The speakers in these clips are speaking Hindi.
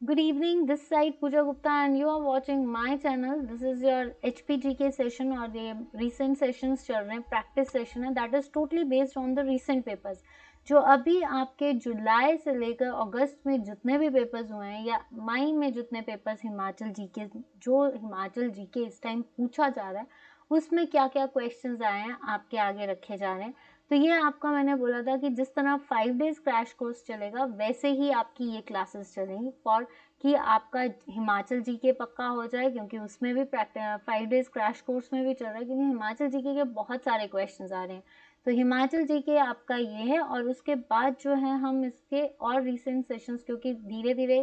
Good evening, this side Pooja Gupta and you are watching my channel. This is your HPGK session और ये recent sessions चल रहे हैं, practice session है, that is totally based on the recent papers. जो अभी आपके जुलाई से लेकर अगस्त में जितने भी पेपर्स हुए हैं या मई में जितने पेपर्स हिमाचल जीके जो हिमाचल जीके इस टाइम पूछा जा रहा है उसमें क्या क्या क्वेश्चंस आए हैं आपके आगे रखे जा रहे हैं. तो ये आपका मैंने बोला था कि जिस तरह 5 डेज क्रैश कोर्स चलेगा वैसे ही आपकी ये क्लासेस चलेंगी फॉर कि आपका हिमाचल जीके पक्का हो जाए, क्योंकि उसमें भी 5 डेज क्रैश कोर्स में भी चल रहा है, क्योंकि हिमाचल जीके के बहुत सारे क्वेश्चंस आ रहे हैं. तो हिमाचल जीके आपका ये है और उसके बाद जो है हम इसके और रिसेंट सेशंस, क्योंकि धीरे धीरे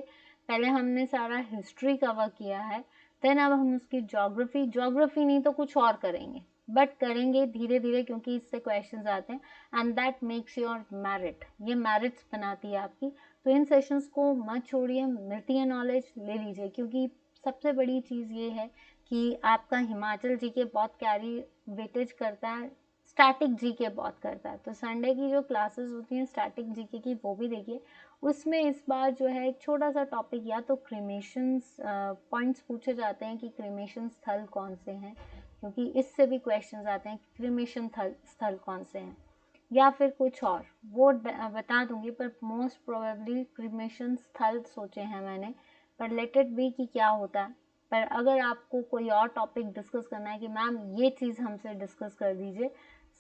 पहले हमने सारा हिस्ट्री कवर किया है, देन अब हम उसकी ज्योग्राफी नहीं तो कुछ और करेंगे, बट करेंगे धीरे धीरे क्योंकि इससे क्वेश्चंस आते हैं and that makes your merit. ये मेरिट्स बनाती है आपकी. तो इन सेशंस को मत छोड़िए, मिलती है नॉलेज ले लीजिए, क्योंकि सबसे बड़ी चीज़ ये है कि आपका हिमाचल जीके बहुत कैरी वेटेज करता है, स्टैटिक जीके बहुत करता है. तो संडे की जो क्लासेस होती हैं स्टैटिक जीके की वो भी देखिए. उसमें इस बार जो है एक छोटा सा टॉपिक, या तो क्रिमेशंस पॉइंट्स पूछे जाते हैं कि क्रिमेशन स्थल कौन से हैं, क्योंकि इससे भी क्वेश्चंस आते हैं कि क्रिमेशन स्थल कौन से हैं, या फिर कुछ और वो बता दूंगी, पर मोस्ट प्रोबेबली क्रिमेशन स्थल सोचे हैं मैंने, पर लेट इट बी कि क्या होता है. पर अगर आपको कोई और टॉपिक डिस्कस करना है कि मैम ये चीज़ हमसे डिस्कस कर दीजिए,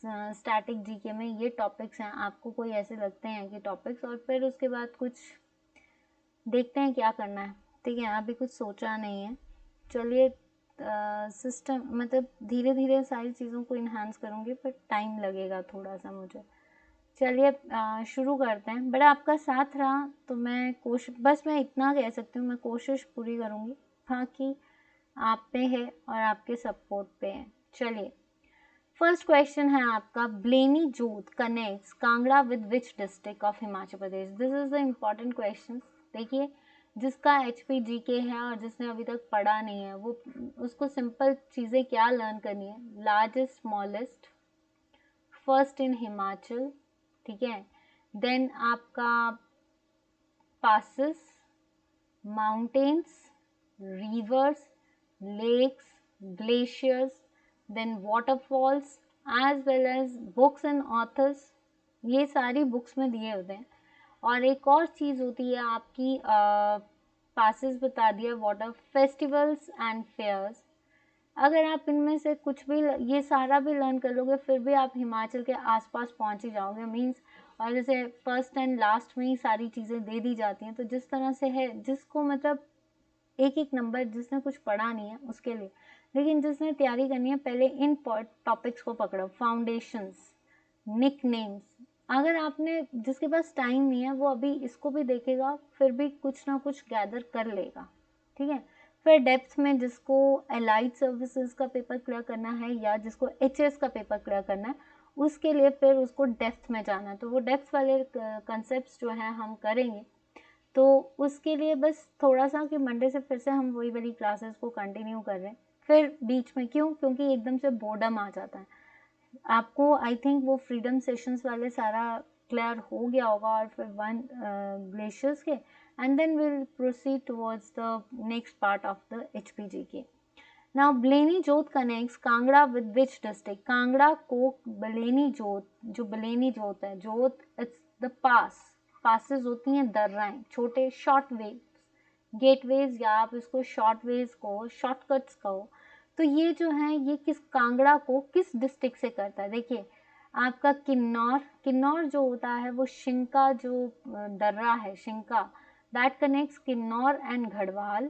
स्टैटिक जीके में ये टॉपिक्स हैं, आपको कोई ऐसे लगते हैं कि टॉपिक्स, और फिर उसके बाद कुछ देखते हैं क्या करना है. ठीक है, अभी कुछ सोचा नहीं है. चलिए, सिस्टम मतलब धीरे धीरे सारी चीज़ों को इन्हांस करूँगी, पर टाइम लगेगा थोड़ा सा मुझे. चलिए शुरू करते हैं. बड़ा आपका साथ रहा तो मैं बस मैं इतना कह सकती हूँ, मैं कोशिश पूरी करूँगी, बाकी आप पे है और आपके सपोर्ट पे है. चलिए, फर्स्ट क्वेश्चन है आपका, ब्लेनी जोत connects Kangra with which district of Himachal Pradesh. This is the important question. देखिए, जिसका HPGK है और जिसने अभी तक पढ़ा नहीं है वो उसको सिंपल चीज़ें क्या लर्न करनी है. Largest smallest, first in Himachal, ठीक है. देन आपका passes, mountains, rivers, lakes, glaciers, then waterfalls, as well as books and authors. ये सारी बुक्स में दिए होते हैं. और एक और चीज़ होती है आपकी, पासिस बता दिया, वाटर फेस्टिवल्स एंड फेयर्स. अगर आप इनमें से कुछ भी ये सारा भी लर्न कर लोगे फिर भी आप हिमाचल के आसपास पहुंच ही जाओगे मींस. और जैसे फर्स्ट एंड लास्ट में ही सारी चीज़ें दे दी जाती हैं, तो जिस तरह से है जिसको मतलब एक एक नंबर, जिसने कुछ पढ़ा नहीं है उसके लिए, लेकिन जिसने तैयारी करनी है पहले इन टॉपिक्स को पकड़ो. Foundations, nicknames. अगर आपने, जिसके पास टाइम नहीं है वो अभी इसको भी देखेगा फिर भी कुछ ना कुछ गैदर कर लेगा. ठीक है. फिर डेप्थ में जिसको एलाइड सर्विसेज का पेपर क्लियर करना है या जिसको HS का पेपर क्लियर करना है, उसके लिए फिर उसको डेप्थ में जाना है. तो वो डेप्थ वाले कंसेप्ट जो हैं हम करेंगे. तो उसके लिए बस थोड़ा सा कि मंडे से फिर से हम वही वाली क्लासेस को कंटिन्यू कर रहे हैं. फिर बीच में क्यों, क्योंकि एकदम से बोर्डम आ जाता है आपको. आई थिंक वो फ्रीडम सेशंस वाले सारा क्लियर हो गया होगा, और फिर वन ग्लेशियर्स के, and then will proceed towards the next part of the HPGK. Now Baleni Jot connects Kangra with which district. Kangra को बलेनी जोत, जो बलेनी जोत है, जोत इट्स द पासेस होती हैं दर्राएं, छोटे शॉर्ट वेव्स, गेटवेज, या आप इसको शॉर्ट वेज कहो, शॉर्टकट्स कहो. तो ये जो है ये किस कांगड़ा को किस डिस्ट्रिक्ट से करता है. देखिए, आपका किन्नौर जो होता है वो शिंका जो दर्रा है Shinka, that connects Kinnaur and Garhwal.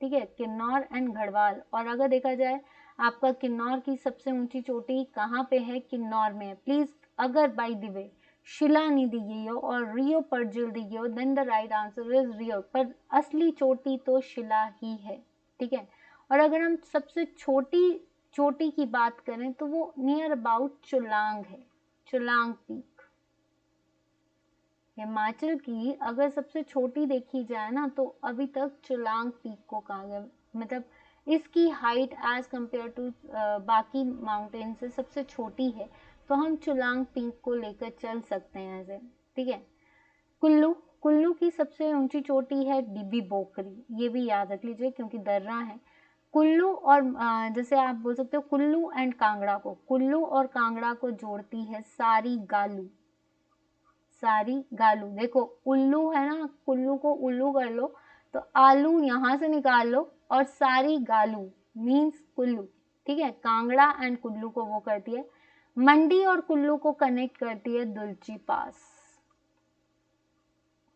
ठीक है, किन्नौर एंड गढ़वाल. और अगर देखा जाए आपका किन्नौर की सबसे ऊंची चोटी कहाँ पे है, किन्नौर में है. प्लीज, अगर बाय द वे शिला नहीं दी गई हो और रियो पर्जिल दी गई हो, then the right answer is Reo, पर असली चोटी तो शिला ही है. ठीक है. और अगर हम सबसे छोटी चोटी की बात करें तो वो नियर अबाउट चुलांग है, चुलांग पीक. हिमाचल की अगर सबसे छोटी देखी जाए ना तो अभी तक चुलांग पीक को कहा गया, मतलब इसकी हाइट एज कंपेयर टू बाकी माउंटेन से सबसे छोटी है, तो हम चुलांग पीक को लेकर चल सकते हैं ऐसे. ठीक है. कुल्लू, कुल्लू की सबसे ऊंची चोटी है डिबी बोकरी, ये भी याद रख लीजिए क्योंकि दर्रा है। कुल्लू और जैसे आप बोल सकते हो कुल्लू एंड कांगड़ा को, कुल्लू और कांगड़ा को जोड़ती है सारी गालू। सारी गालू, देखो उल्लू है ना, कुल्लू को उल्लू कर लो तो आलू यहां से निकाल लो और सारी गालू मीन्स कुल्लू, ठीक है। कांगड़ा एंड कुल्लू को वो करती है। मंडी और कुल्लू को कनेक्ट करती है दुलची पास,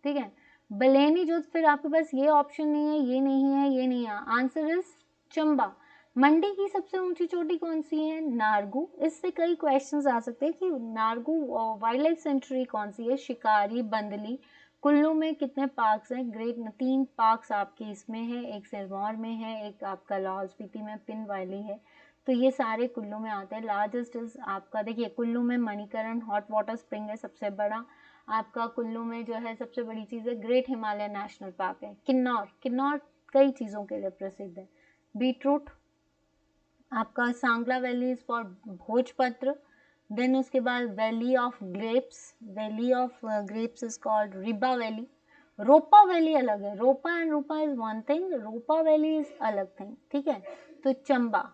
ठीक है। बलेनी जो, फिर आपके पास ये ऑप्शन नहीं है, ये नहीं है, ये नहीं है, आंसर इज चंबा। मंडी की सबसे ऊंची चोटी कौन सी है? नारगू। इससे कई क्वेश्चंस आ सकते हैं कि नारगू वाइल्ड लाइफ सेंचुरी कौन सी है? शिकारी, बंदली। कुल्लू में कितने पार्क्स हैं? ग्रेट 3 पार्क्स आपके इसमें है, एक सिरमौर में है, एक आपका लाहौल स्पीति में पिन वैली है, तो ये सारे कुल्लू में आते हैं। लार्जेस्ट इज आपका, देखिए कुल्लू में मणिकरण हॉट वाटर स्प्रिंग है सबसे बड़ा। आपका कुल्लू में जो है सबसे बड़ी चीज़ है ग्रेट हिमालय नेशनल पार्क है। किन्नौर, किन्नौर कई चीज़ों के लिए प्रसिद्ध है। बीटरूट, आपका सांगला वैली इज फॉर भोजपत्र। देन उसके बाद valley of grapes, valley of grapes is called Ribba valley. Ropa valley अलग है, Ropa and Rupa is one thing, Ropa valley is अलग थिंग, ठीक है। तो Chamba.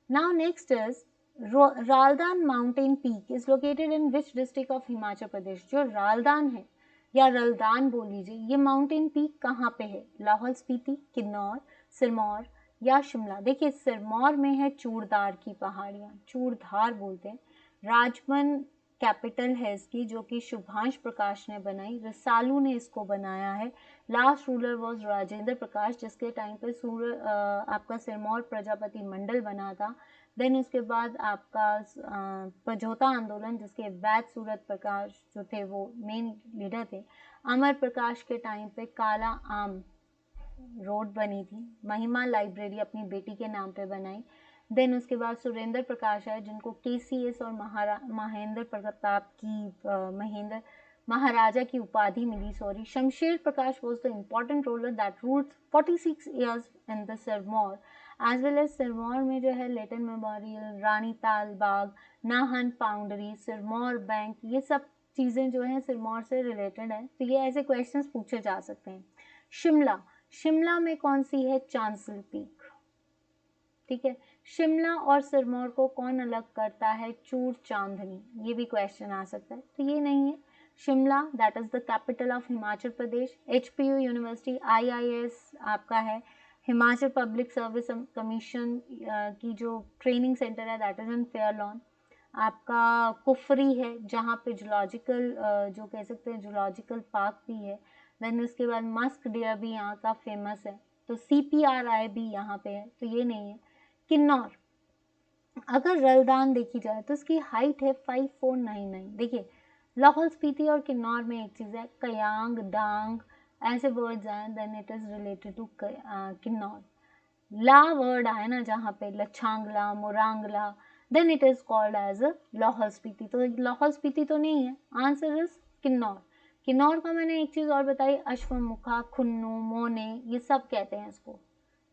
Now next is Raldang mountain peak is located in which district of Himachal Pradesh? जो रालदान है या रलदान बोल लीजिए, ये माउंटेन पीक कहाँ पे है? लाहौल स्पीति, किन्नौर, सिरमौर या शिमला। देखिए सिरमौर में है चूड़धार की पहाड़ियाँ, चूड़धार बोलते हैं। राजबन कैपिटल है इसकी, जो कि शुभांश प्रकाश ने बनाई, रसालू ने इसको बनाया है। लास्ट रूलर वॉज राजेंद्र प्रकाश, जिसके टाइम पे आपका सिरमौर प्रजापति मंडल बना था। देन उसके बाद आपका पझोता आंदोलन, जिसके वैद सूरत प्रकाश जो थे वो मेन लीडर थे। अमर प्रकाश के टाइम पे काला आम रोड बनी थी। महिमा लाइब्रेरी अपनी बेटी के नाम पे बनाई। देन उसके बाद सुरेंद्र प्रकाश है, जिनको KCS और महेंद्र प्रताप की महेंद्र महाराजा की उपाधि मिली, sorry. Shamsher Prakash was the important ruler that ruled 46 years in the Sirmaur as well as Sirmaur में जो है Lytton memorial, Rani Tal Bagh, Nahan foundry, Sirmaur bank, ये सब चीज़ें जो हैं सिरमौर से रिलेटेड है, तो ये ऐसे क्वेश्चंस पूछे जा सकते हैं। शिमला, शिमला में कौन सी है? चांसल पीक, ठीक है। शिमला और सिरमौर को कौन अलग करता है? चूड़ चांदनी, ये भी क्वेश्चन आ सकता है, तो ये नहीं है। Shimla that is the capital of Himachal Pradesh. HPU university IIS आपका है। हिमाचल पब्लिक सर्विस कमीशन की जो ट्रेनिंग सेंटर है दैट इज इन फेयरलॉन। आपका कुफरी है, जहाँ पे जूलॉजिकल जो कह सकते हैं जूलॉजिकल पार्क भी है। देन उसके बाद मस्क डियर भी यहाँ का फेमस है, तो CPRI भी यहाँ पे है, तो ये नहीं है। किन्नौर, अगर रलदान देखी जाए तो इसकी हाइट है 5499। देखिए लाहौल स्पीति और किन्नौर में एक चीज़ है, कयांग, डांग ऐसे वर्ड्स आए, then it is related to Kinnaur. ला वर्ड आए ना जहाँ पे, Lachangla, Morangla, then it is called as Lahaul Spiti, तो लाहौल स्पीति तो नहीं है, आंसर इज किन्नौर। किन्नौर का मैंने एक चीज़ और बताई, अश्वमुखा, खुन्नू, मोने, ये सब कहते हैं इसको,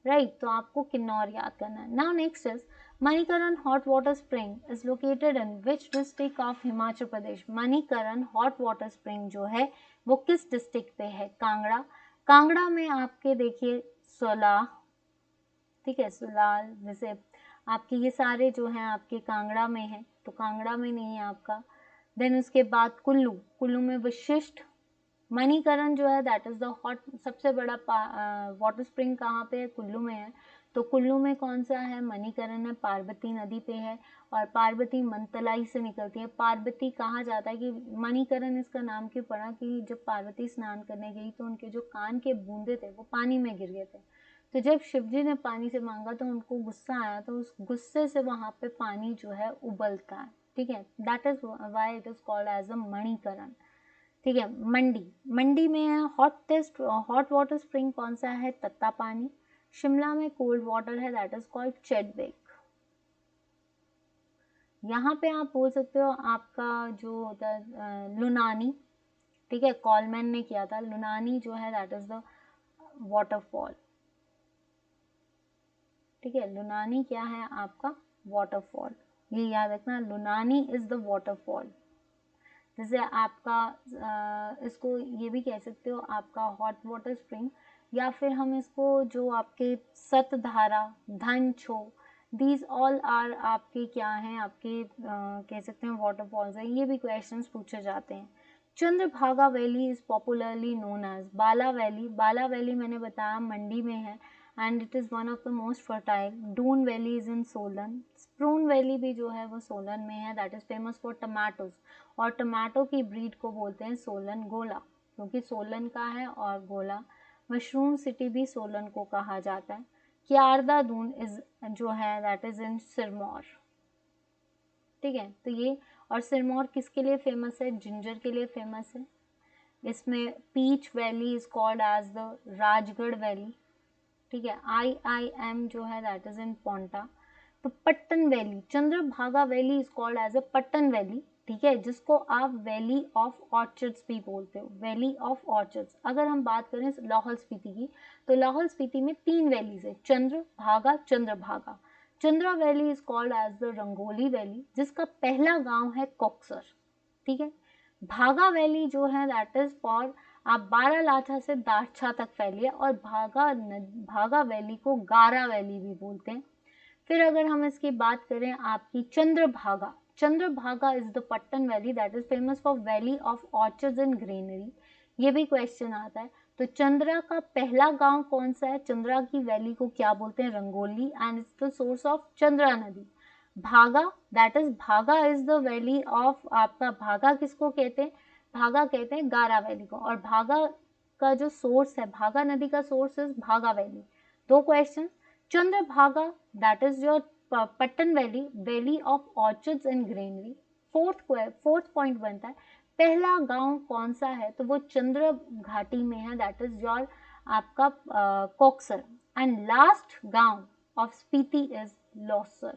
राइट। तो आपको किन्नौर याद करना है। Now next is Manikaran hot water spring is located in which district of Himachal Pradesh? Manikaran hot water spring जो है वो किस डिस्ट्रिक्ट पे है? कांगड़ा। कांगड़ा में आपके देखिए सोलाह, ठीक है, सुलाल, जैसे आपके ये सारे जो हैं आपके कांगड़ा में हैं, तो कांगड़ा में नहीं है आपका। देन उसके बाद कुल्लू, कुल्लू में वशिष्ठ। मणिकरण जो है दैट इज द हॉट, सबसे बड़ा वाटर स्प्रिंग कहाँ पे है? कुल्लू में है। तो कुल्लू में कौन सा है? मणिकरण है, पार्वती नदी पे है, और पार्वती मंतलाई से निकलती है। पार्वती कहा जाता है कि मणिकरण इसका नाम क्यों पड़ा कि जब पार्वती स्नान करने गई तो उनके जो कान के बूंदे थे वो पानी में गिर गए थे, तो जब शिवजी ने पानी से मांगा तो उनको गुस्सा आया, तो उस गुस्से से वहां पे पानी जो है उबलता है, ठीक है। That is why it is called as a Manikaran, ठीक है। मंडी, मंडी में है हॉट वाटर स्प्रिंग कौन सा है? तत्ता पानी। शिमला में कोल्ड वाटर है दैट इज कॉल्ड चेडबेक। यहाँ पे आप बोल सकते हो आपका जो होता है लुनानी, ठीक है, कॉलमैन ने किया था। लुनानी जो है दैट इज द वाटरफॉल, ठीक है। लुनानी क्या है आपका? वाटरफॉल, ये याद रखना, लुनानी इज द वाटरफॉल। जैसे आपका इसको ये भी कह सकते हो आपका हॉट वाटर स्प्रिंग, या फिर हम इसको जो आपके सतधारा, धनछो, दीज ऑल आर आपके क्या हैं, आपके कह सकते हैं वाटरफॉल्स हैं। ये भी क्वेश्चंस पूछे जाते हैं। Chandrabhaga valley is popularly known as Bala valley. Bala valley मैंने बताया मंडी में है and it is one of the most fertile. Doon valley is in Solan. स्प्रून वैली भी जो है वो सोलन में है, that is famous for tomatoes, और टमाटो की ब्रीड को बोलते हैं सोलन गोला, क्योंकि सोलन का है और गोला। मशरूम सिटी भी सोलन को कहा जाता है। क्यारदा दून इज जो है दैट इज इन सिरमौर, ठीक है। तो ये, और सिरमौर किसके लिए फेमस है? जिंजर के लिए फेमस है। इसमें peach valley is called as the Rajgarh valley, ठीक है। IIM जो है दैट इज इन पोंटा। तो Pattan valley, Chandrabhaga valley is called as a Pattan valley, ठीक है, जिसको आप वैली ऑफ ऑर्चिड्स भी बोलते हो, वैली ऑफ ऑर्चिड्स। अगर हम बात करें लाहौल स्पीति की, तो लाहौल स्पीति में 3 वैलीज है, Chandrabhaga, Chandrabhaga. Chandra valley is called as the Rangoli valley, जिसका पहला गांव है कोक्सर, ठीक है। भागा वैली जो है दैट इज फॉर आप बारालाचा से दारछा तक फैली है, और भागा वैली को गारा वैली भी बोलते हैं। फिर अगर हम इसकी बात करें आपकी Chandrabhaga, Chandrabhaga is the Pattan valley that is famous for valley of orchards and greenery. ये भी क्वेश्चन आता है। तो चंद्रा का पहला गांव कौन सा है? चंद्रा की वैली को क्या बोलते हैं? Rangoli, and it's the source of Chandra नदी। भागा दैट इज, भागा इज द वैली ऑफ आपका, भागा किसको कहते हैं? भागा कहते हैं गारा वैली को, और भागा का जो सोर्स है, भागा नदी का सोर्स इज भागा valley. 2 question. Chandrabhaga that is your Pattan valley, valley of orchards and greenery. Fourth point बनता है पहला गांव कौन सा है? तो वो चंद्र घाटी में है, दैट इज योर आपका कोक्सर। एंड लास्ट गांव ऑफ स्पीति इज लॉसर,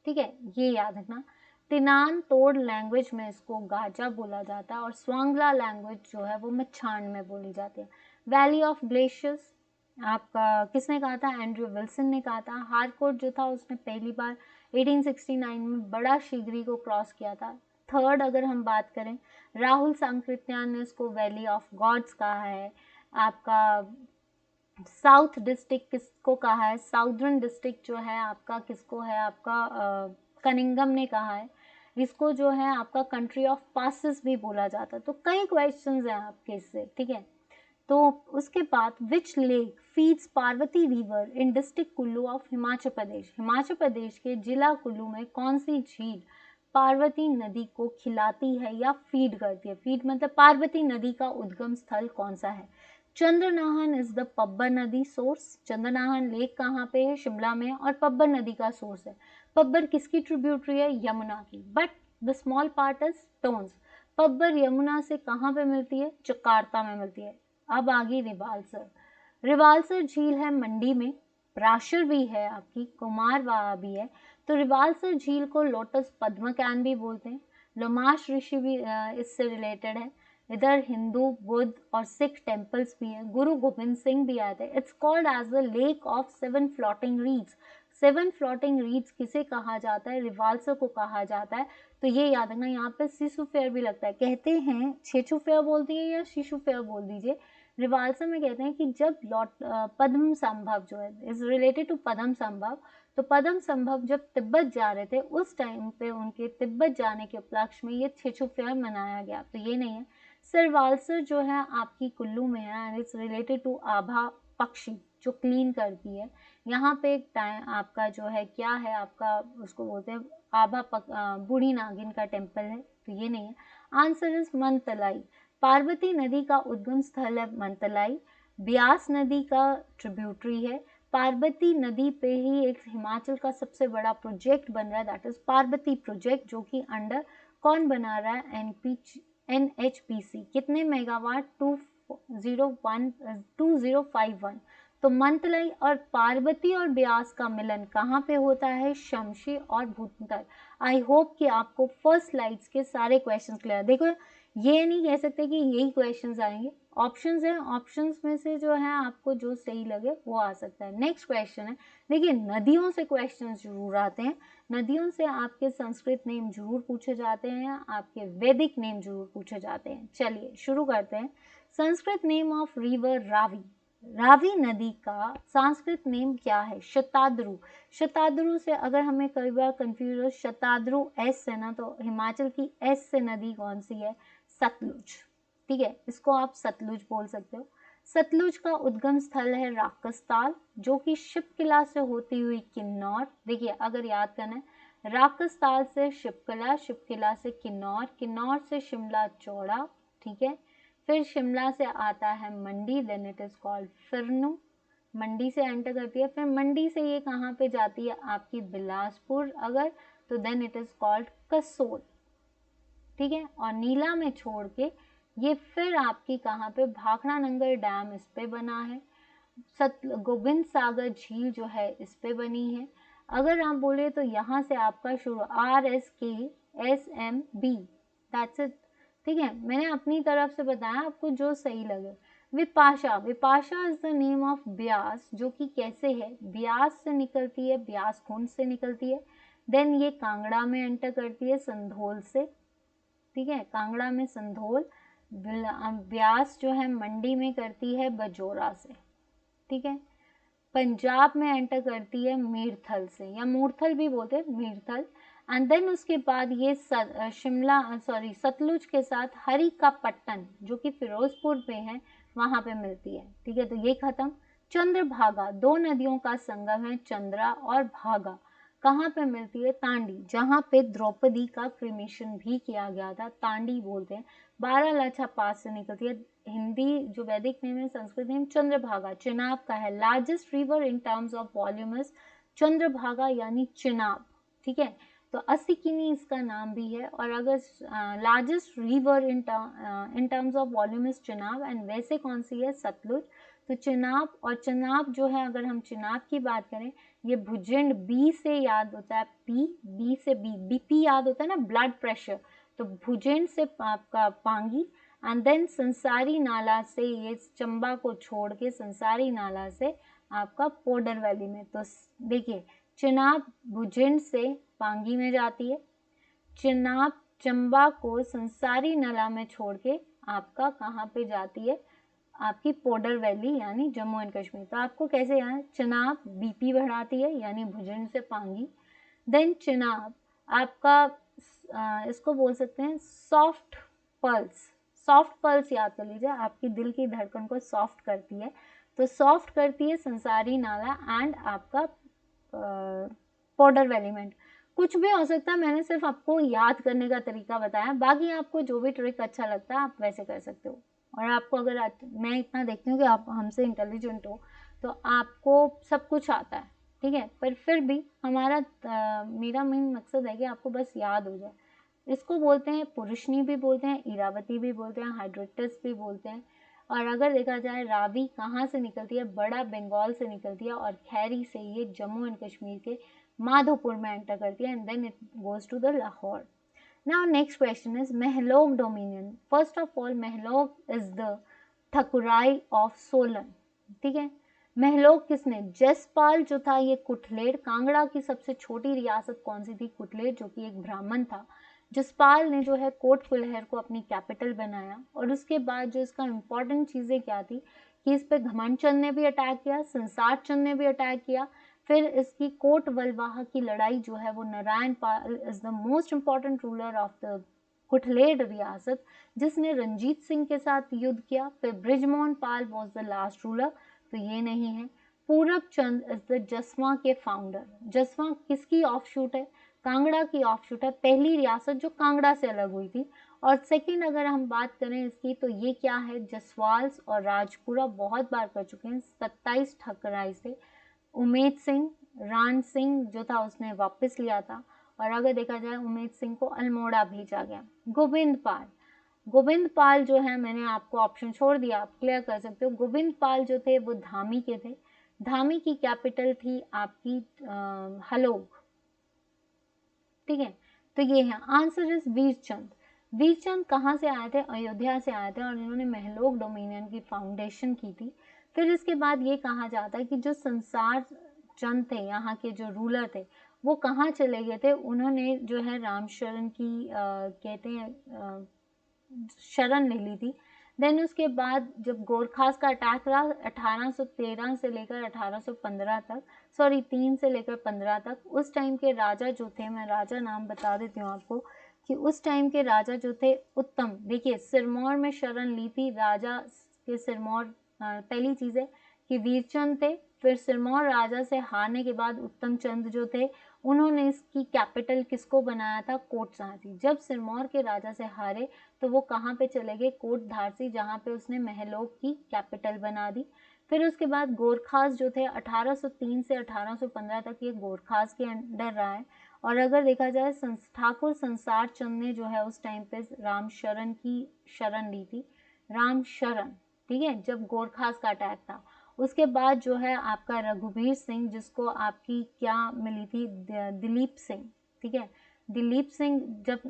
ठीक है, ये याद रखना। तिनान तोड़ लैंग्वेज में इसको गाजा बोला जाता है, और स्वांगला लैंग्वेज जो है वो मच्छान में बोली जाती है। वैली ऑफ ग्लेशियर्स आपका किसने कहा था? एंड्रयू विल्सन ने कहा था। हारकोर्ट जो था उसने पहली बार 1869 में बड़ा शीघ्री को क्रॉस किया था। थर्ड अगर हम बात करें, राहुल सांकृत्यान ने इसको वैली ऑफ गॉड्स कहा है। आपका साउथ डिस्ट्रिक्ट किसको कहा है? साउदर्न डिस्ट्रिक्ट जो है आपका किसको है? आपका कनिंगम ने कहा है। इसको जो है आपका कंट्री ऑफ पासिस भी बोला जाता है। तो कई क्वेश्चंस हैं आपके इससे, ठीक है। तो उसके बाद which lake feeds Parvati river in district Kullu of Himachal Pradesh. Himachal Pradesh के जिला कुल्लू में कौन सी झील पार्वती नदी को खिलाती है या फीड करती है? फीड मतलब पार्वती नदी का उद्गम स्थल कौन सा है? चंद्रनाहन इज द पब्बर नदी सोर्स। चंद्रनाहन लेक कहाँ पे है? शिमला में, और पब्बर नदी का सोर्स है। पब्बर किसकी ट्रिब्यूटरी है? यमुना की, but the small part is Tons. Pabbar Yamuna से कहाँ पे मिलती है? जकार्ता में मिलती है। अब आ गई रिवालसर। रिवालसर झील है मंडी में, प्राशर भी है आपकी, कुमारवाहा भी है। तो रिवालसर झील को लोटस पद्म कैन भी बोलते हैं। लोमाश ऋषि भी इससे रिलेटेड है। इधर हिंदू, बुद्ध और सिख टेम्पल्स भी है। गुरु गोविंद सिंह भी आते हैं। It's called as the lake of 7 floating reeds. 7 floating reeds किसे कहा जाता है? रिवालसर को कहा जाता है। तो ये याद रखना, यहाँ पे शिशु फेयर भी लगता है। कहते हैं छेछू फेयर बोल दिए या शिशु फेयर बोल दीजिए। रिवालसर में कहते हैं कि जब पद्म संभव जो है इज रिलेटेड टू पद्म संभव, तो पद्म संभव जब तिब्बत जा रहे थे उस टाइम पे उनके तिब्बत जाने के उपलक्ष्य में ये छेछू फेयर मनाया गया। तो ये नहीं है। सिरवालसर जो है आपकी कुल्लू में है एंड इट्स रिलेटेड टू आभा पक्षी जो क्लीन करती है। यहाँ पे एक टाइम आपका जो है क्या है आपका, उसको बोलते हैं आभा बूढ़ी नागिन का टेम्पल है। तो ये नहीं है। Answer is मनतलाई। पार्वती नदी का उद्गम स्थल है मनतलाई। ब्यास नदी का ट्रिब्यूटरी है। पार्वती नदी पे ही एक हिमाचल का सबसे बड़ा प्रोजेक्ट बन रहा है, दैट इज पार्वती प्रोजेक्ट, जो कि अंडर कौन बना रहा है? NHPC। कितने मेगावाट? 2051। तो मंतलाई और पार्वती और ब्यास का मिलन कहाँ पे होता है? शमशी और भूतल। आई होप कि आपको फर्स्ट स्लाइड्स के सारे क्वेश्चन क्लियर। देखो ये नहीं कह सकते कि यही क्वेश्चंस आएंगे, ऑप्शंस हैं, ऑप्शंस में से जो है आपको जो सही लगे वो आ सकता है। नेक्स्ट क्वेश्चन है, देखिए नदियों से क्वेश्चंस जरूर आते हैं, नदियों से आपके संस्कृत नेम जरूर पूछे जाते हैं, आपके वैदिक नेम जरूर पूछे जाते हैं। चलिए शुरू करते हैं। Sanskrit name of river Ravi, Ravi नदी का संस्कृत नेम क्या है? शताद्रु। शताद्रु से अगर हमें कई बार कंफ्यूज हो, शताद्रु एस से ना, तो हिमाचल की एस से नदी कौन सी है? सतलुज। ठीक है, इसको आप सतलुज बोल सकते हो। सतलुज का उद्गम स्थल है राकसताल, जो कि शिपकिला से होती हुई किन्नौर, देखिए अगर याद करना है, राकसताल से शिपकिला, शिपकिला से किन्नौर, किन्नौर से शिमला चौड़ा, ठीक है, फिर शिमला से आता है मंडी, देन इट इज कॉल्ड फिरनू, मंडी से एंटर करती है, फिर मंडी से ये कहाँ पे जाती है आपकी बिलासपुर अगर, तो then it is called Kasol, ठीक है, और नीला में छोड़ के ये फिर आपकी कहाँ पे, भाखड़ा नंगर डैम इस पे बना है, गोविंद सागर झील जो है इस पे बनी है। अगर आप बोले तो यहाँ से आपका शुरू RSKSMB, दैट्स इट, ठीक है, मैंने अपनी तरफ से बताया, आपको जो सही लगे। Vipasha, Vipasha is the name of Beas, जो कि कैसे है, ब्यास से निकलती है, ब्यास कुंड से निकलती है, देन ये कांगड़ा में एंटर करती है संधोल से, ठीक है, कांगड़ा में संधोल, ब्यास जो है मंडी में करती है बजोरा से, ठीक है, पंजाब में एंटर करती है मीरथल से, या मूरथल भी बोलते हैं, मीरथल, एंड देन उसके बाद ये सतलुज के साथ हरी का पट्टन जो कि फिरोजपुर में है वहां पे मिलती है, ठीक है, तो ये खत्म। चंद्रभागा, दो नदियों का संगम है, चंद्रा और भागा, कहाँ पे मिलती है? तांडी, जहाँ पे द्रौपदी का क्रिमेशन भी किया गया था, तांडी बोलते हैं। बारालाचा पास से निकलती है, हिंदी जो वैदिक नेम है, संस्कृत नेम चंद्रभागा, चिनाब का है। Largest river in terms of volume is Chandrabhaga यानी चिनाब, ठीक है, तो अस्सिकिनी इसका नाम भी है। और अगर largest river in terms of volume is Chenab, and वैसे कौन सी है? सतलुज। तो चिनाब, और चिनाब जो है, अगर हम चिनाब की बात करें, ये भुजंड, बी से याद होता है, बी से बीपी याद होता है ना, ब्लड प्रेशर, तो भुजंड से आपका पांगी, एंड देन संसारी नाला से, ये चंबा को छोड़ के संसारी नाला से आपका पोडर वैली में। तो देखिए चिनाब भुजंड से पांगी में जाती है, चिनाब चंबा को संसारी नाला में छोड़ के आपका कहाँ पे जाती है? आपकी पोडर वैली यानी जम्मू एंड कश्मीर। तो आपको कैसे याद? चिनाब बीपी बढ़ाती है यानी भुजंड से पांगी, देन चिनाब आपका इसको बोल सकते हैं सॉफ्ट पल्स, सॉफ्ट पल्स याद कर लीजिए, आपकी दिल की धड़कन को सॉफ्ट करती है, तो सॉफ्ट करती है संसारी नाला एंड आपका पोडर वैलीमेंट। कुछ भी हो सकता है, मैंने सिर्फ आपको याद करने का तरीका बताया, बाकी आपको जो भी ट्रिक अच्छा लगता है आप वैसे कर सकते हो। और आपको अगर मैं इतना देखती हूँ कि आप हमसे इंटेलिजेंट हो, तो आपको सब कुछ आता है, ठीक है, पर फिर भी मेरा मेन मकसद है कि आपको बस याद हो जाए। इसको बोलते हैं पुरुषनी भी बोलते हैं, इरावती भी बोलते हैं, हाइड्रोटस भी बोलते हैं। और अगर देखा जाए रावी कहाँ से निकलती है? बड़ा बंगाल से निकलती है, और खैरी से ये जम्मू एंड कश्मीर के माधोपुर में एंटर करती है, and then it goes to the Lahore. Now next question is Mehlog dominion. First of all, Mehlog is the ठकुराई of Solan, ठीक है। महलोग किसने? जसपाल जो था ये कुठलेड़, कांगड़ा की सबसे छोटी रियासत कौन सी थी? कुठलेड़, जो कि एक ब्राह्मण था। जसपाल ने जो है कोट कुलहर को अपनी कैपिटल बनाया, और उसके बाद जो इसका इम्पोर्टेंट चीज़ें क्या थी कि इस पे घमंड चंद ने भी अटैक किया, संसार चंद ने भी अटैक किया। फिर इसकी कोट वलवाहा की लड़ाई जो है वो Narayan Pal is the most important ruler of the Kutlehar रियासत, जिसने रंजीत सिंह के साथ युद्ध किया। फिर Brijmohan Pal was the last ruler, तो ये नहीं है। पूरब चंद इज द जसवा के फाउंडर। जसवा किसकी ऑफशूट है? कांगड़ा की ऑफशूट है, पहली रियासत जो कांगड़ा से अलग हुई थी। और सेकंड अगर हम बात करें इसकी, तो ये क्या है? जसवाल्स और राजपुरा बहुत बार कर चुके हैं, 27 ठकराई से। उमेद सिंह, रान सिंह जो था उसने वापस लिया था, और अगर देखा जाए उमेद सिंह को अल्मोड़ा भेजा गया। गोविंद पाल, गोविंद पाल जो है, मैंने आपको ऑप्शन छोड़ दिया, आप क्लियर कर सकते हो। गोविंद पाल जो थे वो धामी के थे, धामी की कैपिटल थी आपकी हलोग, ठीक है, तो ये है आंसर इज वीरचंद। वीरचंद कहाँ से आए थे? अयोध्या से आए थे और इन्होंने महलोक डोमिनियन की फाउंडेशन की थी। फिर इसके बाद ये कहा जाता है कि जो संसार चंद थे, यहाँ के जो रूलर थे, वो कहाँ चले गए थे? उन्होंने जो है रामशरण की कहते हैं शरण ले ली थी। देन उसके बाद जब गोरखास का अटैक रहा 1813 से लेकर 1815 तक, सॉरी 3 से लेकर 15 तक, उस टाइम के राजा जो थे, मैं राजा नाम बता देती हूँ आपको कि उस टाइम के राजा जो थे उत्तम, देखिए सिरमौर में शरण ली थी राजा के सिरमौर। पहली चीज़ है कि वीरचंद थे, फिर सिरमौर राजा से हारने के बाद उत्तम चंद जो थे उन्होंने इसकी कैपिटल किसको बनाया था? कोट झांसी। जब सिरमौर के राजा से हारे तो वो कहाँ पे चले गए? कोट धारसी, जहाँ पे उसने महलोक की कैपिटल बना दी। फिर उसके बाद गोरखास जो थे 1803 से 1815 तक ये गोरखास के अंडर रहा है। और अगर देखा जाए ठाकुर संसार चंद ने जो है उस टाइम पे रामशरण की शरण ली थी, रामशरण, ठीक है, जब गोरखास का अटैक था। उसके बाद जो है आपका रघुवीर सिंह, जिसको आपकी क्या मिली थी? दिलीप सिंह, ठीक है। दिलीप सिंह, जब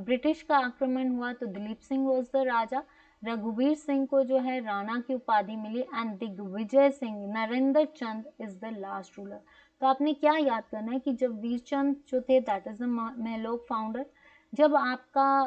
ब्रिटिश का आक्रमण हुआ तो दिलीप सिंह वॉज द राजा। रघुवीर सिंह को जो है राणा की उपाधि मिली and Digvijay Singh, Narendra Chand is the last ruler. तो आपने क्या याद करना है कि जब वीरचंद जो थे दैट इज द महलोक फाउंडर, जब आपका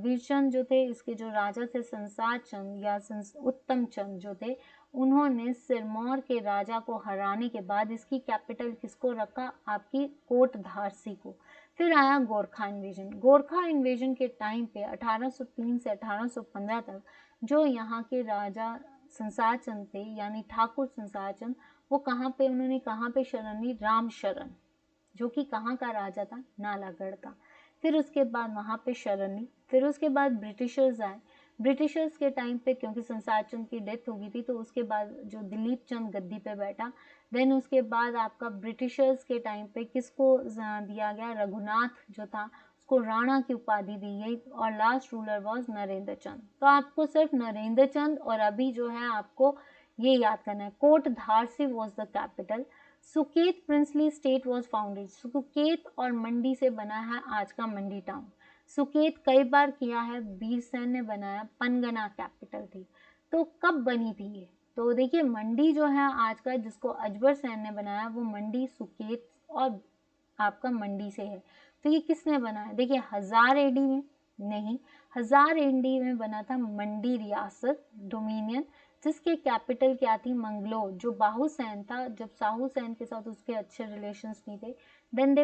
वीरचंद जो थे इसके जो राजा थे संसार चंद या उत्तम चंद जो थे, उन्होंने सिरमौर के राजा को हराने के बाद इसकी कैपिटल किसको रखा? आपकी कोट धारसी को। फिर आया गोरखा इन्वेजन। गोरखा इन्वेजन के टाइम पे 1803 से 1815 तक जो यहाँ के राजा संसार चंद थे यानी ठाकुर संसार चंद, वो कहाँ पे, उन्होंने कहाँ पे शरण ली? रामशरण, जो कि कहाँ का राजा था? नालागढ़ का। फिर उसके बाद वहाँ पे शरण ली। फिर उसके बाद ब्रिटिशर्स आए। ब्रिटिशर्स के टाइम पे क्योंकि संसार चंद की डेथ हो गई थी तो उसके बाद जो दिलीप चंद गद्दी पे बैठा। देन उसके बाद आपका ब्रिटिशर्स के टाइम पे किसको दिया गया? रघुनाथ जो था उसको राणा की उपाधि दी गई और लास्ट रूलर वाज नरेंद्र चंद। तो आपको सिर्फ नरेंद्र चंद और अभी जो है आपको ये याद करना है, Kot Dharsi was the capital. Suket princely state was founded. Suket और मंडी से बना है आज का मंडी टाउन। सुकेत कई बार किया है, वीरसेन ने बनाया, पनगना कैपिटल थी। तो कब बनी थी ये? तो देखिए मंडी जो है आज का, जिसको अजबर सेन ने बनाया, वो मंडी सुकेत और आपका मंडी से है। तो ये किसने बनाया? देखिए 1000 एडी में नहीं, 1000 एडी में बना था मंडी रियासत डोमिनियन, जिसके कैपिटल क्या थी? मंगलोर। जो बाहुसैन था, जब साहूसैन के साथ उसके अच्छे रिलेशंस नहीं थे, then they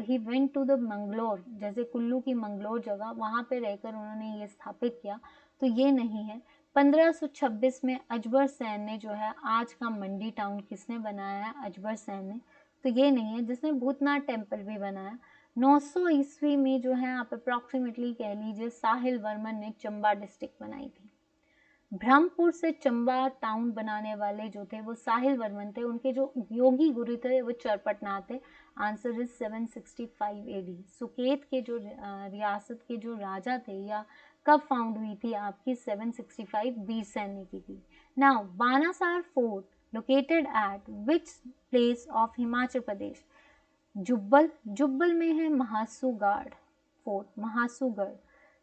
he went to the Mangalore, जैसे कुल्लू की मंगलोर जगह, वहाँ पे रहकर उन्होंने ये स्थापित किया। तो ये नहीं है। 1526 में अजबर सैन ने जो है आज का मंडी टाउन किसने बनाया है? अजबर सैन ने। तो ये नहीं है, जिसने भूतनाथ टेम्पल भी बनाया। 900 ईस्वी में जो है आप अप्रॉक्सीमेटली कह लीजिए साहिल वर्मन ने चंबा डिस्ट्रिक्ट बनाई थी। ब्रह्मपुर से चंबा टाउन बनाने वाले जो थे वो साहिल वर्मन थे। उनके जो योगी गुरु थे वो चरपटनाथ थे। Answer is 765 AD. सुकेत के जो रियासत के जो राजा थे या कब फाउंड हुई थी आपकी? 765 वीरसेन ने की थी। Now Banasar fort located at which place of Himachal Pradesh? Jubbal. Jubbal में है महासूगढ़ फोर्ट, महासूगढ़।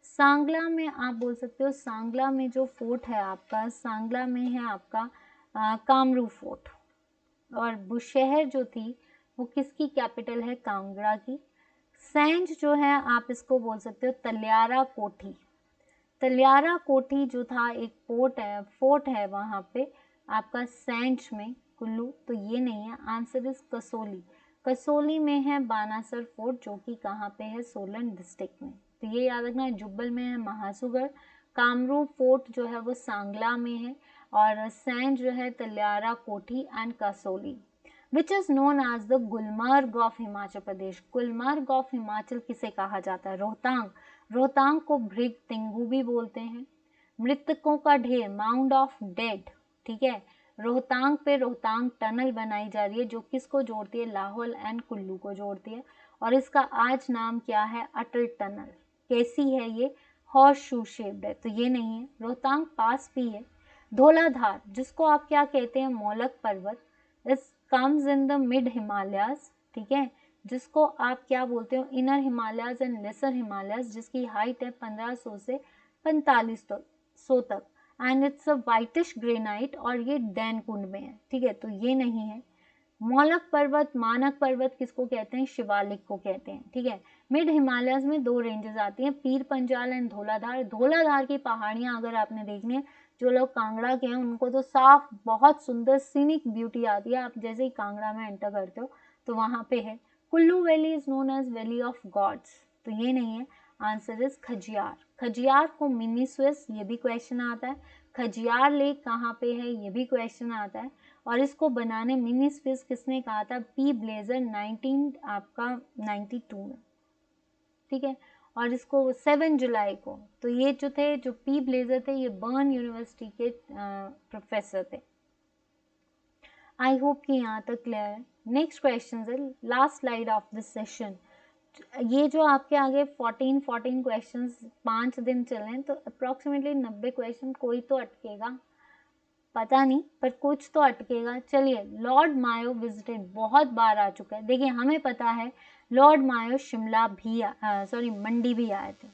सांगला में आप बोल सकते हो, सांगला में जो फोर्ट है आपका, सांगला में है आपका कामरू फोर्ट। और बुशहर जो थी वो किसकी कैपिटल है? कांगड़ा की। सैंज जो है आप इसको बोल सकते हो तलियारा कोठी। तलियारा कोठी जो था एक फोर्ट है वहाँ पे आपका सैंज में, कुल्लू। तो ये नहीं है, आंसर इज कसोली। कसोली में है बानासर फोर्ट, जो कि कहाँ पे है? सोलन डिस्ट्रिक्ट में। तो ये याद रखना है। जुब्बल में है महासूगढ़, कामरू फोर्ट जो है वो सांगला में है, और सैंज जो है Taliyara Kothi and Kasauli. Which is known as the Gulmarg of Himachal Pradesh. Gulmarg of Himachal किसे कहा जाता है? रोहतांग। रोहतांग को भृग तिंगू भी बोलते हैं। मृतकों का ढेर, माउंड ऑफ डेड, ठीक है। रोहतांग पे रोहतांग टनल बनाई जा रही है जो किसको जोड़ती है? लाहौल एंड कुल्लू को जोड़ती है, और इसका आज नाम क्या है? अटल टनल। कैसी है ये? हॉर्स शू शेप्ड है। तो ये नहीं है। रोहतांग पास भी है। धौलाधार, जिसको आप क्या कहते हैं? मौलक पर्वत, इस comes in the mid Himalayas, ठीक है। जिसको आप क्या बोलते हो, inner Himalayas and lesser Himalayas, जिसकी हाइट है 1500 से 4500 तक, and it's a whitish granite, और ये डैन कुंड में है, ठीक है, तो ये नहीं है। मौलक पर्वत, मानक पर्वत किसको कहते हैं, शिवालिक को कहते हैं, ठीक है। मिड हिमालयस में दो रेंजेस आती हैं, पीर पंजाल एंड धौलाधार। धौलाधार की पहाड़ियां अगर आपने देखनी है, जो लोग कांगड़ा के हैं उनको तो साफ बहुत सुंदर सीनिक ब्यूटी आती है, आप जैसे ही कांगड़ा में एंटर करते हो तो वहां पे है। Kullu valley is known as valley of gods, तो ये नहीं है, आंसर इज खजियार। खजियार को मिनी स्विस, ये भी क्वेश्चन आता है। खजियार लेक कहाँ पे है, ये भी क्वेश्चन आता है। और इसको बनाने मिनी स्विस किसने कहा था, पी ब्लेजर 1992 में, ठीक है। और इसको 7 जुलाई को, तो ये जो थे, जो पी ब्लेजर थे, ये बर्न यूनिवर्सिटी के प्रोफेसर थे। आई होप कि यहाँ तक क्लियर है। नेक्स्ट क्वेश्चन है, last slide of this session. ये जो आपके आगे 14 क्वेश्चंस 5 दिन चले, तो अप्रॉक्सीमेटली 90 क्वेश्चन, कोई तो अटकेगा, पता नहीं, पर कुछ तो अटकेगा। चलिए, लॉर्ड मायो विजिटेड, बहुत बार आ चुका है। देखिए, हमें पता है लॉर्ड मायो शिमला भी मंडी भी आए थे,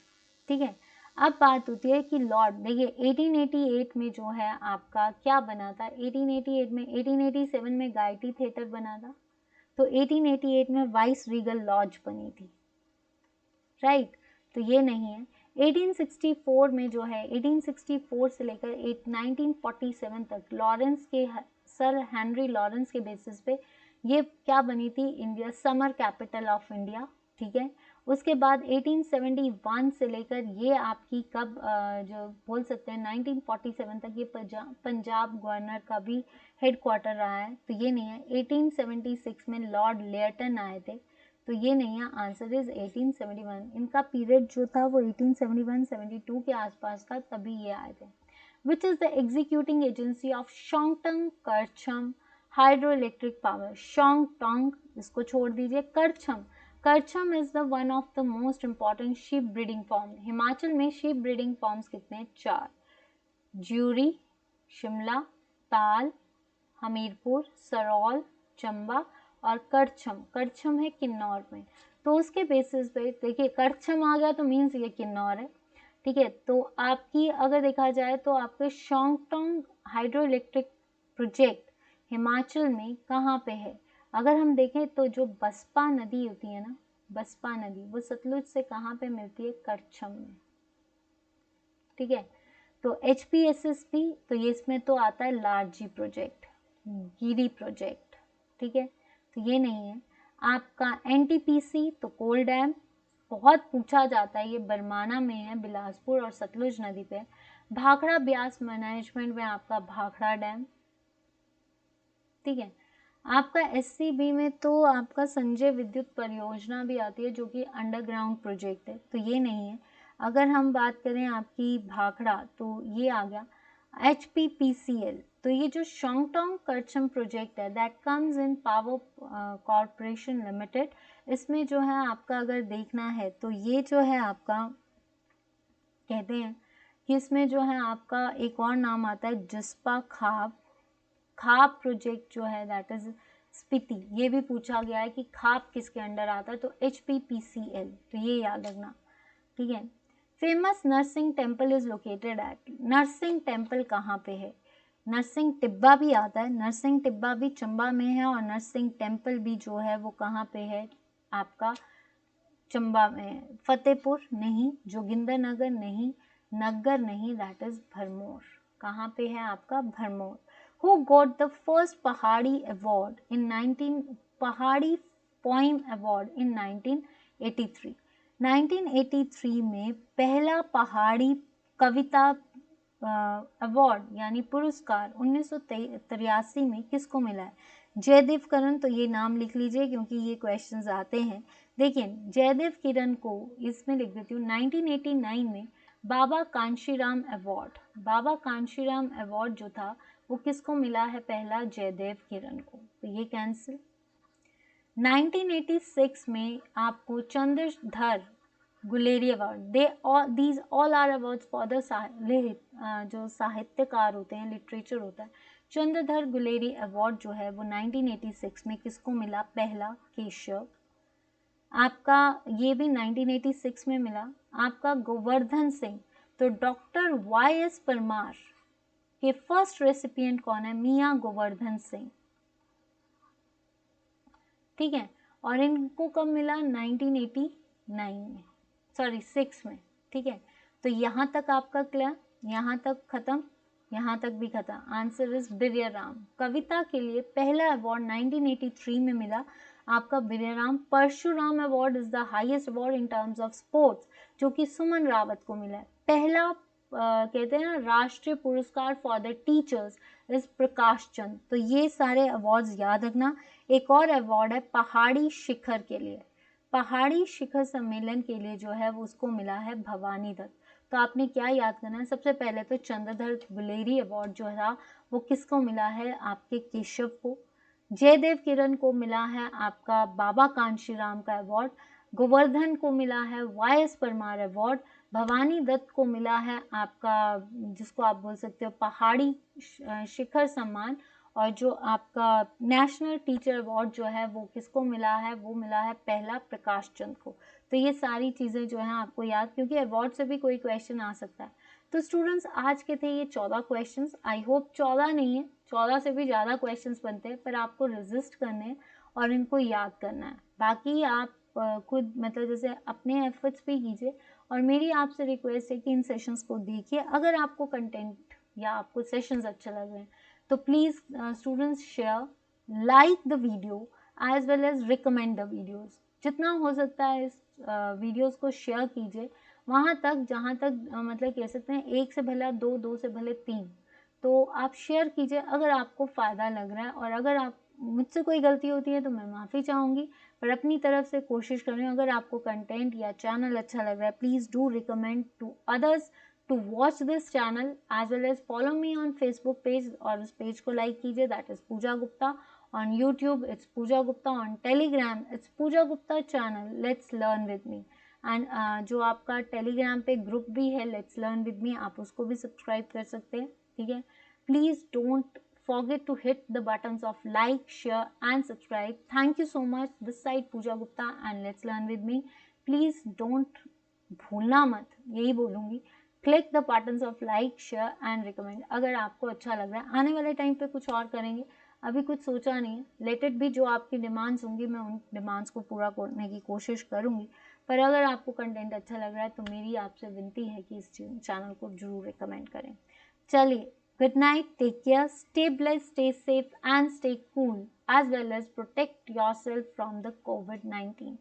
ठीक है। अब बात होती है कि लॉर्ड, देखिए 1888 में जो है आपका क्या बना था, 1888 में, 1887 में गायटी थिएटर बना था, तो 1888 में वाइस रीगल लॉज बनी थी, राइट, तो ये नहीं है। 1864 में जो है, 1864 से लेकर 1947 तक लॉरेंस के, सर हेनरी लॉरेंस के बेसिस पे ये क्या बनी थी, India summer capital of India, ठीक है। उसके बाद 1871 से लेकर ये आपकी कब जो बोल सकते हैं 1947 तक ये पंजाब गवर्नर का भी हेडक्वार्टर रहा है, तो ये नहीं है। 1876 में लॉर्ड लेयटन आए थे, तो ये नहीं है, आंसर इज 1871। इनका पीरियड जो था वो 1871-72 के आसपास था, तभी ये आए थे। Which is the executing agency of Shongtong Karcham hydro electric power. Shongtong इसको छोड़ दीजिए, Karcham, Karcham is the one of the most important sheep breeding farm. Himachal में शीप ब्रीडिंग फॉर्म्स कितने हैं, 4, ज्यूरी, शिमला, ताल, हमीरपुर, सरौल, चंबा, और करछम, करछम है किन्नौर में। तो उसके बेसिस पे देखिए, करछम आ गया तो मीन्स ये किन्नौर है, ठीक है। तो आपकी अगर देखा जाए तो आपके Shongtong hydro electric project Himachal में कहाँ पे है, अगर हम देखें तो जो बसपा नदी होती है ना, बसपा नदी, वो सतलुज से कहाँ पे मिलती है, करछम में, ठीक है। तो HPSSP, तो ये इसमें तो आता है लारजी प्रोजेक्ट, गिरी प्रोजेक्ट, ठीक है, तो ये नहीं है। आपका NTPC, तो कोल डैम, बहुत पूछा जाता है, ये बरमाना में है, बिलासपुर और सतलुज नदी पे। भाखड़ा ब्यास मैनेजमेंट में आपका भाखड़ा डैम, ठीक है। आपका SCB में तो आपका संजय विद्युत परियोजना भी आती है, जो कि अंडरग्राउंड प्रोजेक्ट है, तो ये नहीं है। अगर हम बात करें आपकी भाखड़ा, तो ये आ गया। HPPCL, तो ये जो शोंगटोंग करछम प्रोजेक्ट है, that comes in power corporation limited. इसमें जो है आपका अगर देखना है तो ये जो है आपका कहते हैं कि इसमें जो है आपका एक और नाम आता है जिस्पा खाप, खाप प्रोजेक्ट जो है दैट इज स्पीति। ये भी पूछा गया है कि खाप किसके अंडर आता है, तो HPPCL, तो ये याद रखना, ठीक है। Famous Narsingh temple is located at, Narsingh temple कहाँ पे है, नरसिंह टिब्बा भी आता है, नरसिंह टिब्बा भी चंबा में है, और नरसिंह टेम्पल भी जो है वो कहाँ पे है, आपका चंबा में है। फतेहपुर नहीं, जोगिंदर नगर नहीं, नगर नहीं, दैट इज भरमौर, कहाँ पे है आपका Bharmour. Who got the first पहाड़ी award in 19 पहाड़ी पोइम अवार्ड इन 1983। 1983 में पहला पहाड़ी कविता अवार्ड यानी पुरस्कार 1983 में किसको मिला है, जयदेव किरण, तो ये नाम लिख लीजिए क्योंकि ये क्वेश्चंस आते हैं। देखिए, जयदेव किरण को इसमें लिख देती हूँ, 1989 में बाबा कांशीराम अवार्ड, बाबा कांशीराम अवार्ड जो था वो किसको मिला है, पहला जयदेव किरण को, तो ये कैंसिल। 1986 में आपको Chandradhar Guleri award, these all are awards for the जो साहित्यकार होते हैं, लिटरेचर होता है। चंद्रधर गुलेरी अवार्ड जो है वो 1986 में किसको मिला, पहला केशव आपका ये भी 1986 में मिला। आपका गोवर्धन सिंह, तो डॉक्टर वाई एस परमार के फर्स्ट रेसिपिएंट कौन है? मियां गोवर्धन सिंह, ठीक है। और इनको कब मिला? 1989 में, सॉरी 6 में, ठीक है। तो यहाँ तक आपका क्लियर, यहाँ तक खत्म, यहाँ तक भी खत्म। Answer is बिरयाराम। कविता के लिए पहला अवार्ड 1983 में मिला आपका Biryaram Parshuram award is the highest award in terms of sports, जो कि सुमन रावत को मिला है। पहला कहते हैं ना राष्ट्रीय पुरस्कार for the teachers is Prakash Chand. तो ये सारे अवार्ड्स याद रखना। एक और अवार्ड है पहाड़ी शिखर के लिए, पहाड़ी शिखर सम्मेलन के लिए जो है वो उसको मिला है भवानी दत्त। तो आपने क्या याद करना है? सबसे पहले तो चंद्रधर गुलेरी अवार्ड जो था वो किसको मिला है? आपके केशव को। जयदेव किरण को मिला है आपका बाबा कांशीराम का अवार्ड। गोवर्धन को मिला है Y S Parmar award. Bhavani Dutt को मिला है आपका, जिसको आप बोल सकते हो पहाड़ी शिखर सम्मान। और जो आपका नेशनल टीचर अवार्ड जो है वो किसको मिला है? वो मिला है पहला प्रकाश चंद को। तो ये सारी चीज़ें जो हैं आपको याद, क्योंकि अवार्ड से भी कोई क्वेश्चन आ सकता है। तो स्टूडेंट्स आज के थे ये 14 क्वेश्चंस। आई होप 14 नहीं है, 14 से भी ज़्यादा क्वेश्चंस बनते हैं, पर आपको रेजिस्ट करने हैं और इनको याद करना है। बाकी आप खुद मतलब जैसे अपने एफर्ट्स भी कीजिए। और मेरी आपसे रिक्वेस्ट है कि इन सेशंस को देखिए। अगर आपको कंटेंट या आपको सेशंस अच्छे लग रहे हैं तो please students share, like the video as well as recommend the videos. जितना हो सकता है इस वीडियोज़ को शेयर कीजिए वहाँ तक जहाँ तक मतलब कह सकते हैं 1 से भला 2, 2 से भले 3, तो आप शेयर कीजिए अगर आपको फ़ायदा लग रहा है। और अगर आप मुझसे कोई गलती होती है तो मैं माफ़ी चाहूँगी, पर अपनी तरफ से कोशिश कर रही हूँ। अगर आपको कंटेंट या चैनल अच्छा लग रहा है please do recommend to others to watch this channel as well as follow me on Facebook page और उस पेज को लाइक कीजिए, that is Pooja Gupta. on YouTube it's Pooja Gupta, on Telegram it's Pooja Gupta channel let's learn with me। And जो आपका टेलीग्राम पे ग्रुप भी है लेट्स लर्न विद मी, आप उसको भी सब्सक्राइब कर सकते हैं, ठीक है। Please don't forget to hit the buttons of like, share and subscribe. Thank you so much. This side Pooja Gupta and let's learn with me. Please don't भूलना मत, यही बोलूँगी, click the buttons of like, share and recommend अगर आपको अच्छा लग रहा है। आने वाले टाइम पे कुछ और करेंगे, अभी कुछ सोचा नहीं है। लेट इट भी, जो आपकी डिमांड्स होंगी मैं उन डिमांड्स को पूरा करने की कोशिश करूँगी। पर अगर आपको कंटेंट अच्छा लग रहा है तो मेरी आपसे विनती है कि इस चैनल को जरूर रिकमेंड करें। चलिए, good night, take care, stay blessed, stay safe and stay cool as well as protect yourself from the COVID-19.